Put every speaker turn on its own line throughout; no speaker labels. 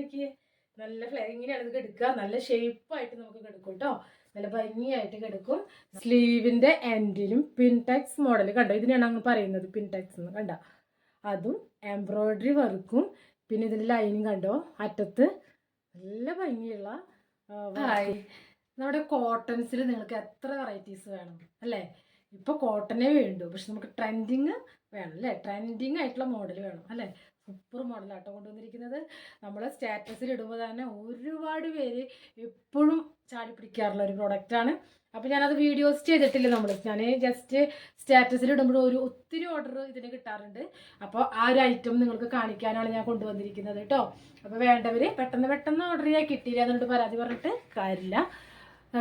നോക്കിയേ, നല്ല ഇങ്ങനെയാണ് ഇത് കിടക്കുക. നല്ല ഷേപ്പായിട്ട് നമുക്ക് കിടക്കും കേട്ടോ, നല്ല ഭംഗിയായിട്ട് കിടക്കും. സ്ലീവിന്റെ എൻഡിലും പിൻടെക്സ് മോഡൽ കണ്ടോ, ഇതിനാണ് അങ്ങ് പറയുന്നത് പിൻടെക്സ് എന്ന്. കണ്ട അതും എംബ്രോയിഡറി വർക്കും, പിന്നെ ഇതിന്റെ ലൈനിങ് കണ്ടോ അറ്റത്ത്, നല്ല ഭംഗിയുള്ള. നമ്മുടെ കോട്ടൺസിൽ നിങ്ങൾക്ക് എത്ര വെറൈറ്റീസ് വേണം അല്ലേ? ഇപ്പോൾ കോട്ടനേ വേണ്ടു, പക്ഷെ നമുക്ക് ട്രെൻഡിങ് വേണം അല്ലേ? ട്രെൻഡിങ് ആയിട്ടുള്ള മോഡൽ വേണം അല്ലേ? സൂപ്പർ മോഡലാട്ടോ കൊണ്ടുവന്നിരിക്കുന്നത്. നമ്മൾ സ്റ്റാറ്റസിൽ ഇടുമ്പോൾ തന്നെ ഒരുപാട് പേര് എപ്പോഴും ചാടി പിടിക്കാറുള്ള ഒരു പ്രോഡക്റ്റാണ്. അപ്പോൾ ഞാനത് വീഡിയോസ് ചെയ്തിട്ടില്ല, ഞാൻ ജസ്റ്റ് സ്റ്റാറ്റസിൽ ഇടുമ്പോൾ ഒത്തിരി ഓർഡർ ഇതിന് കിട്ടാറുണ്ട്. അപ്പോൾ ആ ഒരു ഐറ്റം നിങ്ങൾക്ക് കാണിക്കാനാണ് ഞാൻ കൊണ്ടുവന്നിരിക്കുന്നത് കേട്ടോ. അപ്പോൾ വേണ്ടവർ പെട്ടെന്ന് ഓർഡർ ചെയ്യാൻ കിട്ടിയില്ല എന്നുകൊണ്ട് പരാതി പറഞ്ഞിട്ട് കാര്യമില്ല.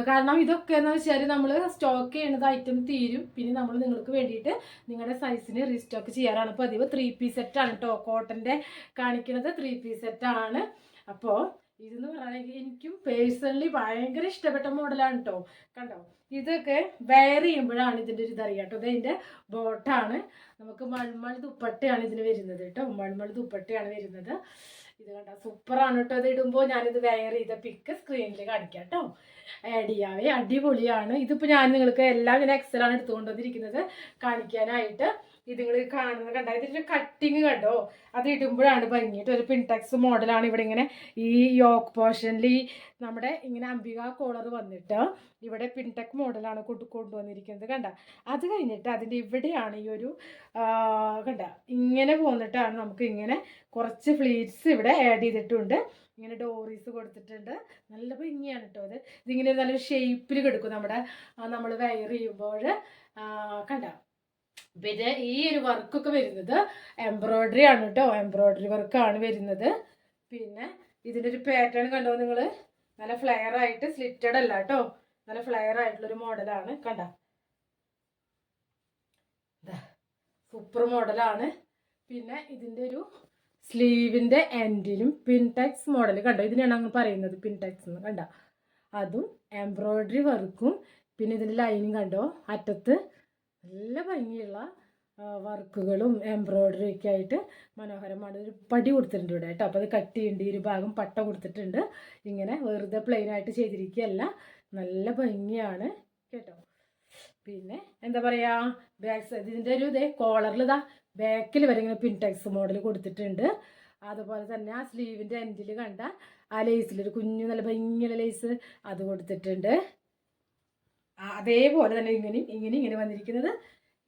കാരണം ഇതൊക്കെ എന്ന് വെച്ചാൽ നമ്മൾ സ്റ്റോക്ക് ചെയ്യുന്നത് ഐറ്റം തീരും, പിന്നെ നമ്മൾ നിങ്ങൾക്ക് വേണ്ടിയിട്ട് നിങ്ങളുടെ സൈസിന് റീസ്റ്റോക്ക് ചെയ്യാറാണ് പതിവ്. 3 പീസ് സെറ്റാണ് കേട്ടോ കോട്ടൻ്റെ കാണിക്കുന്നത്, 3 പീസ് സെറ്റാണ്. അപ്പോൾ ഇതെന്ന് പറയുകയാണെങ്കിൽ എനിക്കും പേഴ്സണലി ഭയങ്കര ഇഷ്ടപ്പെട്ട മോഡലാണ് കേട്ടോ. കണ്ടോ, ഇതൊക്കെ വെയർ ചെയ്യുമ്പോഴാണ് ഇതിൻ്റെ ഒരു ഇതറിയാം കേട്ടോ. ഇതിൻ്റെ ബോട്ടാണ്, നമുക്ക് മൾമൾ ദുപ്പട്ടയാണ് ഇതിന് വരുന്നത് കേട്ടോ, മൾമൾ ദുപ്പട്ടയാണ് വരുന്നത്. ഇത് കണ്ടോ സൂപ്പറാണ് കേട്ടോ. ഇത് ഇടുമ്പോൾ ഞാനിത് വെയർ ചെയ്ത പിക്ക് സ്ക്രീനിൽ കാണിക്കാം കേട്ടോ, ആഡ് ചെയ്യാവേ. അടിപൊളിയാണ്. ഇതിപ്പോൾ ഞാൻ നിങ്ങൾക്ക് എല്ലാം ഇങ്ങനെ എക്സലാണ് എടുത്തുകൊണ്ടുവന്നിരിക്കുന്നത് കാണിക്കാനായിട്ട്. ഇത് നിങ്ങൾ കാണുന്നത് കണ്ടോ, ഇതിൻ്റെ കട്ടിങ് കണ്ടോ, അത് ഇടുമ്പോഴാണ് ഭംഗിയിട്ട്. ഒരു പിൻടെക്സ് മോഡലാണ്. ഇവിടെ ഇങ്ങനെ ഈ യോക്ക് പോർഷനിൽ നമ്മുടെ ഇങ്ങനെ അംബിക കോളർ വന്നിട്ട് ഇവിടെ പിൻടെക് മോഡലാണ് കൊണ്ടുവന്നിരിക്കുന്നത് കണ്ട. അത് കഴിഞ്ഞിട്ട് അതിൻ്റെ ഇവിടെയാണ് ഈ ഒരു കണ്ട ഇങ്ങനെ പോന്നിട്ടാണ് നമുക്ക് ഇങ്ങനെ കുറച്ച് ഫ്ലീറ്റ്സ് ഇവിടെ ആഡ് ചെയ്തിട്ടുണ്ട്. ഇങ്ങനെ ഡോറീസ് കൊടുത്തിട്ടുണ്ട്, നല്ല ഭംഗിയാണ് കേട്ടോ. ഇതിങ്ങനെ നല്ലൊരു ഷേപ്പിൽ കിടക്കും നമ്മൾ വെയർ ചെയ്യുമ്പോൾ കണ്ട. പിന്നെ ഈ ഒരു വർക്കൊക്കെ വരുന്നത് എംബ്രോയിഡറി ആണ് കേട്ടോ, എംബ്രോയിഡറി വർക്കാണ് വരുന്നത്. പിന്നെ ഇതിൻ്റെ ഒരു പാറ്റേൺ കണ്ടോ നിങ്ങൾ, നല്ല ഫ്ലെയർ ആയിട്ട്, സ്ലിറ്റഡ് അല്ല കേട്ടോ, നല്ല ഫ്ലെയർ ആയിട്ടുള്ളൊരു മോഡലാണ് കണ്ട. സൂപ്പർ മോഡലാണ്. പിന്നെ ഇതിൻ്റെ ഒരു സ്ലീവിൻ്റെ എൻഡിലും പിൻടെക്സ് മോഡൽ കണ്ടോ, ഇതിനാണ് അങ്ങ് പറയുന്നത് പിൻടെക്സ് എന്ന്. കണ്ട അതും എംബ്രോയിഡറി വർക്കും, പിന്നെ ഇതിൻ്റെ ലൈനിങ് കണ്ടോ അറ്റത്ത്, നല്ല ഭംഗിയുള്ള വർക്കുകളും എംബ്രോയിഡറി ഒക്കെ ആയിട്ട് മനോഹരമാണ്. ഒരു പടി കൊടുത്തിട്ടുണ്ട് ഇവിടെ കേട്ടോ. അപ്പോൾ അത് കട്ട് ചെയ്യേണ്ട ഈ ഒരു ഭാഗം പട്ട കൊടുത്തിട്ടുണ്ട്. ഇങ്ങനെ വെറുതെ പ്ലെയിൻ ആയിട്ട് ചെയ്തിരിക്കുകയല്ല, നല്ല ഭംഗിയാണ് കേട്ടോ. പിന്നെ എന്താ പറയുക, ബാക്ക് സൈഡ് ഇതിൻ്റെ ഒരു കോളറിൽ ബാക്കിൽ വരെ ഇങ്ങനെ പിൻടെക്സ് മോഡൽ കൊടുത്തിട്ടുണ്ട്. അതുപോലെ തന്നെ ആ സ്ലീവിൻ്റെ എൻഡിൽ കണ്ട ആ ലേസിലൊരു കുഞ്ഞു നല്ല ഭംഗിയുള്ള ലേസ് അത് കൊടുത്തിട്ടുണ്ട്. അതേപോലെ തന്നെ ഇങ്ങനെ വന്നിരിക്കുന്നത്.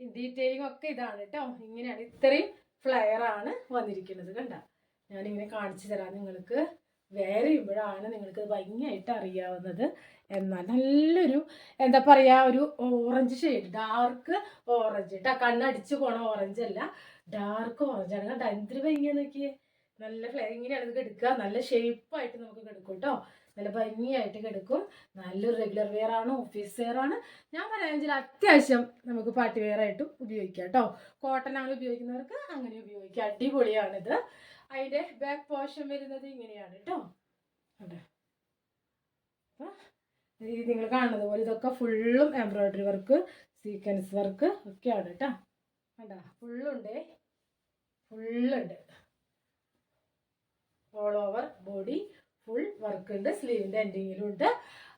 ഡീറ്റെയിലിംഗ് ഒക്കെ ഇതാണ് കേട്ടോ, ഇങ്ങനെയാണ്. ഇത്രയും ഫ്ലെയർ ആണ് വന്നിരിക്കുന്നത് കണ്ട. ഞാനിങ്ങനെ കാണിച്ചു തരാം നിങ്ങൾക്ക്. വെയർ ചെയ്യുമ്പോഴാണ് നിങ്ങൾക്ക് ഭംഗിയായിട്ട് അറിയാവുന്നത്. എന്നാൽ നല്ലൊരു എന്താ പറയുക, ഒരു ഓറഞ്ച് ഷെയ്ഡ്, ഡാർക്ക് ഓറഞ്ച് കേട്ടോ, കണ്ണടിച്ച് പോണ ഓറഞ്ച് അല്ല, ഡാർക്ക് ഓറഞ്ചാണ് കണ്ട. എന്തൊരു ഭംഗിയാന്ന് നോക്കിയേ, നല്ല ഇങ്ങനെയാണ് ഇത് കിടക്കുക, നല്ല ഷേപ്പായിട്ട് നമുക്ക് കിടക്കും കേട്ടോ, നല്ല ഭംഗിയായിട്ട് കിടക്കും. നല്ലൊരു റെഗുലർ വെയർ ആണ്, ഓഫീസ് വെയർ ആണ്. ഞാൻ പറയാമെങ്കിൽ അത്യാവശ്യം നമുക്ക് പാർട്ടി വെയർ ആയിട്ടും ഉപയോഗിക്കാം കേട്ടോ. കോട്ടൺ അങ്ങനെ ഉപയോഗിക്കുന്നവർക്ക് അങ്ങനെ ഉപയോഗിക്കാം, അടിപൊളിയാണിത്. അതിൻ്റെ ബാക്ക് പോർഷൻ വരുന്നത് ഇങ്ങനെയാണ് കേട്ടോ. അതെ, അപ്പം ഇത് നിങ്ങൾ കാണുന്നത് പോലെ ഇതൊക്കെ ഫുള്ളും എംബ്രോയിഡറി വർക്ക്, സീക്വൻസ് വർക്ക് ഒക്കെയാണ് കേട്ടോ. കണ്ട ഫുള്ളുണ്ട്, all over body full work ഉണ്ട്. സ്ലീവിൻ്റെ എൻഡിങ്ങിലും ഉണ്ട്.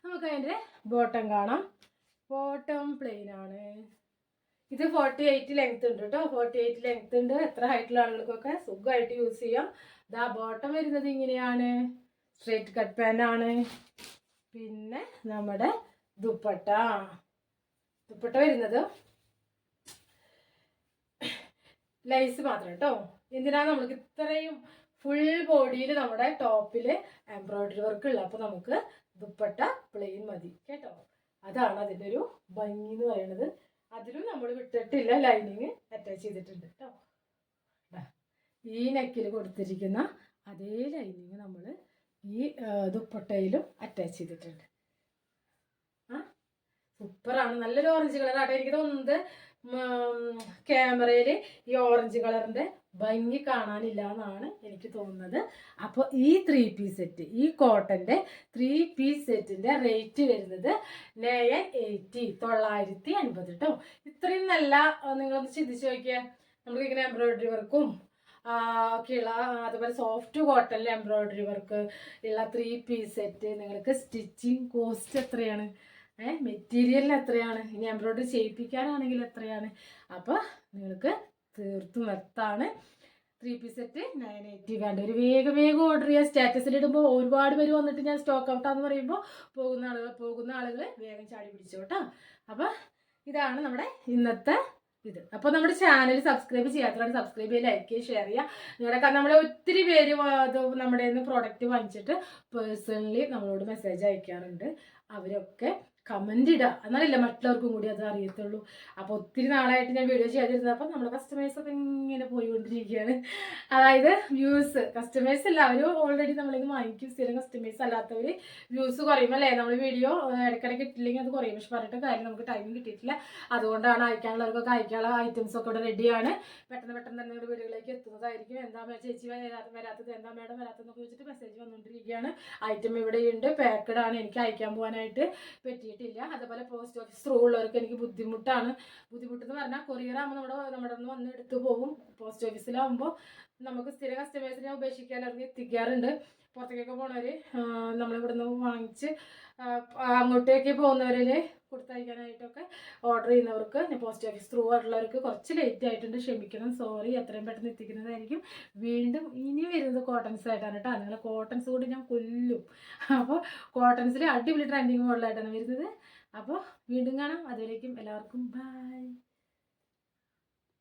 നമുക്ക് അതിൻ്റെ ബോട്ടം കാണാം. ബോട്ടം പ്ലെയിൻ ആണ്. ഇത് 48 ലെങ്ത് ഉണ്ട് കേട്ടോ, 48 ലെങ്ത് ഉണ്ട്. എത്ര ഹൈറ്റുള്ള ആളുകൾക്കൊക്കെ സുഖമായിട്ട് യൂസ് ചെയ്യാം. ബോട്ടം വരുന്നത് ഇങ്ങനെയാണ്, സ്ട്രേറ്റ് കട്ട് പാൻ ആണ്. പിന്നെ നമ്മുടെ ദുപ്പട്ട വരുന്നത് ലൈസ് മാത്രം കേട്ടോ. എന്തിനാണ് നമ്മൾക്ക് ഇത്രയും ഫുൾ ബോഡിയിൽ നമ്മുടെ ടോപ്പിൽ എംബ്രോയിഡറി വർക്ക് ഉള്ളത്. അപ്പോൾ നമുക്ക് ദുപ്പട്ട പ്ലെയിൻ മതി കേട്ടോ. അതാണ് അതിൻ്റെ ഒരു ഭംഗി എന്ന് പറയുന്നത്. അതിലും നമ്മൾ വിട്ടിട്ടില്ല, ലൈനിങ് അറ്റാച്ച് ചെയ്തിട്ടുണ്ട് കേട്ടോ. ഈ നെക്കിൽ കൊടുത്തിരിക്കുന്ന അതേ ലൈനിങ് നമ്മൾ ഈ ദുപ്പട്ടയിലും അറ്റാച്ച് ചെയ്തിട്ടുണ്ട്. സൂപ്പറാണ്, നല്ലൊരു ഓറഞ്ച് കളറാട്ടോ. എനിക്ക് തോന്നുന്നത് ക്യാമറയിൽ ഈ ഓറഞ്ച് കളറിൻ്റെ ഭംഗി കാണാനില്ല എന്നാണ് എനിക്ക് തോന്നുന്നത്. അപ്പോൾ ഈ 3 പീസ് സെറ്റ്, ഈ കോട്ടൻ്റെ 3 പീസ് സെറ്റിൻ്റെ റേറ്റ് വരുന്നത് 980 കേട്ടോ. ഇത്രയും നല്ല, നിങ്ങളൊന്ന് ചിന്തിച്ച് നോക്കിയാൽ നമുക്കിങ്ങനെ എംബ്രോയിഡറി വർക്കും ഒക്കെയുള്ള അതുപോലെ സോഫ്റ്റ് കോട്ടണിൽ എംബ്രോയിഡറി വർക്ക് ഉള്ള 3 പീസ് സെറ്റ് നിങ്ങൾക്ക് സ്റ്റിച്ചിങ് കോസ്റ്റ് എത്രയാണ്, മെറ്റീരിയലിന് എത്രയാണ്, ഇനി എംബ്രോയിഡറി ചെയ്യിപ്പിക്കാനാണെങ്കിൽ എത്രയാണ്. അപ്പോൾ നിങ്ങൾക്ക് തീർത്തും വർത്താണ്. 3 പീസ് സെറ്റ് 980 വേണ്ട ഒരു വേഗം ഓർഡർ ചെയ്യുക. സ്റ്റാറ്റസിലിടുമ്പോൾ ഒരുപാട് പേര് വന്നിട്ട് ഞാൻ സ്റ്റോക്ക് ഔട്ടാന്ന് പറയുമ്പോൾ പോകുന്ന ആളുകൾ വേഗം ചാടി പിടിച്ചു കേട്ടോ. അപ്പോൾ ഇതാണ് നമ്മുടെ ഇന്നത്തെ ഇത്. അപ്പോൾ നമ്മുടെ ചാനൽ സബ്സ്ക്രൈബ് ചെയ്യാത്തവരാണ് സബ്സ്ക്രൈബ് ചെയ്യുക, ലൈക്ക് ചെയ്യുക, ഷെയർ ചെയ്യുക. നിങ്ങളുടെ നമ്മളെ ഒത്തിരി പേര് നമ്മുടെ നിന്ന് പ്രോഡക്റ്റ് വാങ്ങിച്ചിട്ട് പേഴ്സണലി നമ്മളോട് മെസ്സേജ് അയക്കാറുണ്ട്. അവരൊക്കെ കമൻ്റ് ഇടുക, എന്നാലല്ല മറ്റുള്ളവർക്കും കൂടി അത് അറിയത്തുള്ളൂ. അപ്പോൾ ഒത്തിരി നാളായിട്ട് ഞാൻ വീഡിയോ ചെയ്തിരുന്നത് അപ്പം നമ്മുടെ കസ്റ്റമേഴ്സൊക്കെ ഇങ്ങനെ പോയിക്കൊണ്ടിരിക്കുകയാണ്. അതായത് വ്യൂസ് കസ്റ്റമേഴ്സ് അല്ല, അവർ ഓൾറെഡി നമ്മളിന്ന് വാങ്ങിക്കും. സ്ഥിരം കസ്റ്റമേഴ്സ് അല്ലാത്തവർ വ്യൂസ് കുറയും അല്ലേ, നമ്മൾ വീഡിയോ ഇടയ്ക്കിടയ്ക്ക് ഇട്ടില്ലെങ്കിൽ അത് കുറയും. പക്ഷെ പറഞ്ഞിട്ട് കാര്യം നമുക്ക് ടൈം കിട്ടിയിട്ടില്ല. അതുകൊണ്ടാണ് അയക്കാനുള്ളവർക്കൊക്കെ അയക്കാനുള്ള ഐറ്റംസൊക്കെ ഇവിടെ റെഡിയാണ്. പെട്ടെന്ന് തന്നെ നിങ്ങളുടെ വീടുകളിലേക്ക് എത്തുന്നതായിരിക്കും. എന്താ ചേച്ചി വരാത്തത്, എന്താ മേഡം വരാത്തതെന്നൊക്കെ വെച്ചിട്ട് മെസ്സേജ് വന്നുകൊണ്ടിരിക്കുകയാണ്. ഐറ്റം ഇവിടെയുണ്ട്, പാക്കഡ് ആണ്. എനിക്ക് അയക്കാൻ പോകാനായിട്ട് പറ്റിയിട്ടില്ല. അതുപോലെ പോസ്റ്റ് ഓഫീസ് ത്രൂ ഉള്ളവർക്ക് എനിക്ക് ബുദ്ധിമുട്ടെന്ന് പറഞ്ഞാൽ കൊറിയർ ആകുമ്പോൾ നമ്മുടെ ഒന്ന് വന്ന് എടുത്തു പോകും. പോസ്റ്റ് ഓഫീസിലാകുമ്പോൾ നമുക്ക് സ്ഥിര കസ്റ്റമേഴ്സിനെ ഉപേക്ഷിക്കാൻ അവർക്ക് എത്തിക്കാറുണ്ട്. പുറത്തേക്കൊക്കെ പോണവർ നമ്മളിവിടെ നിന്ന് വാങ്ങിച്ച് അങ്ങോട്ടേക്ക് പോകുന്നവരിൽ കൊടുത്തയക്കാനായിട്ടൊക്കെ ഓർഡർ ചെയ്യുന്നവർക്ക് പോസ്റ്റ് ഓഫീസ് ത്രൂ ആയിട്ടുള്ളവർക്ക് കുറച്ച് ലേറ്റ് ആയിട്ടുണ്ട്, ക്ഷമിക്കണം, സോറി. എത്രയും പെട്ടെന്ന് എത്തിക്കുന്നതായിരിക്കും. വീണ്ടും ഇനി വരുന്നത് കോട്ടൺസ് ആയിട്ടാണ് കേട്ടോ. നിങ്ങൾ കോട്ടൺസ് കൊണ്ട് ഞാൻ കൊല്ലും. അപ്പോൾ കോട്ടൺസിൽ അടിപൊളി ട്രെൻഡിങ് മോഡലായിട്ടാണ് വരുന്നത്. അപ്പോൾ വീണ്ടും കാണാം. അതുവരേക്കും എല്ലാവർക്കും ബൈ.